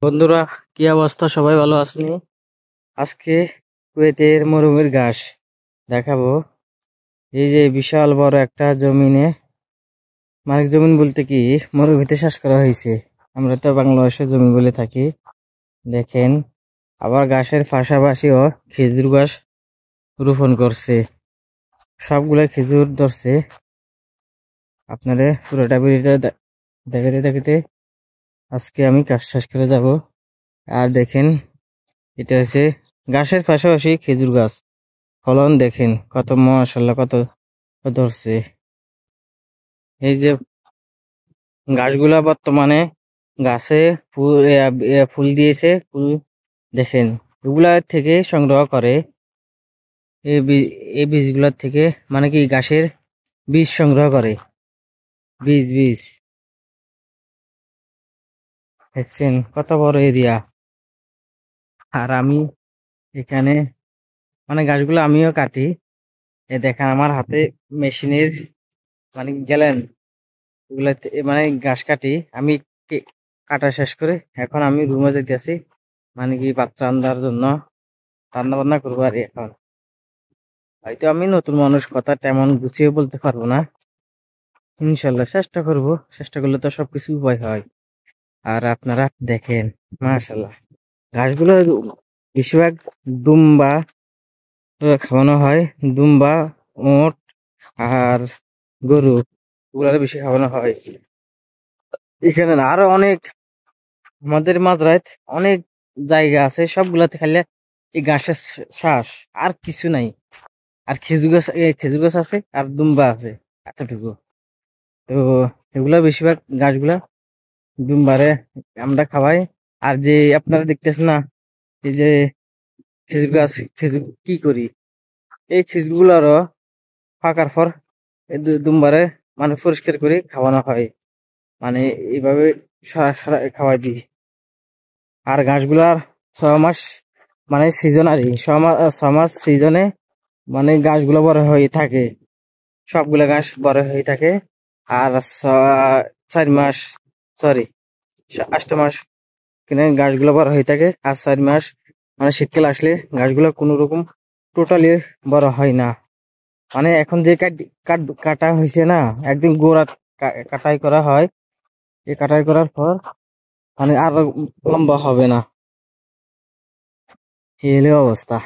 বন্ধুরা, কি অবস্থা? সবাই ভালো আছেন? আজকে কুয়েতের মরুভূমির ঘাস দেখাবো। এই যে বিশাল বড় একটা জমিনে, মানে জমিন বলতে কি মরুভূমিতে চাষ করা হয়েছে। আমরা তো বাংলাদেশের জমি বলে থাকি। দেখেন, আবার ঘাসের পাশাপাশিও খেজুর গাছ রোপণ করছে। সবগুলা খেজুর ধরছে। আপনারা পুরোটা ভিডিওটা দেখাতে দেখাতে আজকে আমি কাজ শেষ করে যাব। আর দেখেন, এটা হচ্ছে ঘাসের পাশাপাশি খেজুর গাছ। ফলন দেখেন কত, মাশাআল্লাহ, কত ধরছে। এই যে গাছগুলা বর্তমানে গাছে ফুল দিয়েছে। ফুল দেখেন, এগুলা থেকে সংগ্রহ করে। এই বীজগুলোর থেকে, মানে কি গাছের বীজ সংগ্রহ করে। বীজ বীজ দেখছেন কত বড় এরিয়া। আর আমি এখানে, মানে গাছগুলো আমিও কাটি। দেখেন আমার হাতে মেশিনের, মানে গেলেন, এগুলা মানে ঘাস কাটি আমি। কাটা শেষ করে এখন আমি রুমে যেতেছি, মানে কি ভাত রান্নার জন্য, রান্না বান্না করবো। আর এখন হয়তো আমি নতুন মানুষ, কথা তেমন গুছিয়ে বলতে পারবো না। ইনশাল্লাহ চেষ্টা করব, চেষ্টা করলে তো সবকিছু উপায় হয়। আর আপনারা দেখেন, মাশাল্লাহ, ঘাসগুলো বেশিরভাগ দুম্বা খাওয়ানো হয়। দুম্বা, ওট আর গরু, ওগুলো বেশি খাওয়ানো হয়। এখানে না, আরো অনেক আমাদের মাঝরাত অনেক জায়গা আছে, সবগুলাতে খাইলে এই ঘাসের শ্বাস, আর কিছু নাই। আর খেজুর গাছ আছে আর দুম্বা আছে, এতটুকু। তো এগুলা বেশিরভাগ গাছগুলা দুম্বারে আমরা খাওয়াই। আর যে আপনারা দেখতেছেন না, এই যে খেজুর গাছ, খেজুর কি করি, এই খেজুর গুলারও পাকার পর এই দুম্বারে মানে পরিষ্কার করে খাওয়ানো হয়। মানে এইভাবে সারা সারা খাওয়াই দিই। আর ঘাসগুলার 6 মাস, মানে সিজনারি, 6 মাস সিজনে, মানে গাছগুলো বড় হয়ে থাকে। সবগুলা ঘাস বড় হয়ে থাকে। আর 4 মাস, সরি, 8 মাস কিনে গাছগুলো বড় হয়ে থাকে। আর 4 মাস, মানে শীতকাল আসলে গাছগুলো কোনো রকম টোটালি বড় হয় না। মানে এখন যে কাটা হয়েছে না, একদম গোড়া কাটাই করা হয়। এই কাটাই করার পর মানে আর লম্বা হবে না। এই হলো অবস্থা।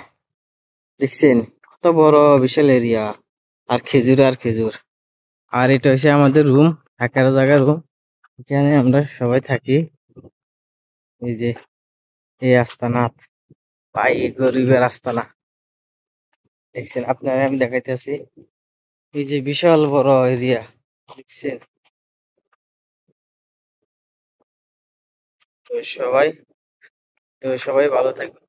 দেখছেন কত বড় বিশাল এরিয়া, আর খেজুর আর খেজুর। আর এটা হচ্ছে আমাদের রুম, থাকার জায়গা, রুম। এখানে আমরা সবাই থাকি। এই যে এই আস্তানা, ভাই গরিবের আস্তানা। দেখছেন আপনারা, আমি দেখাইতেছি। এই যে বিশাল বড় এরিয়া, দেখছেন। তো সবাই তো সবাই ভালো থাকবে।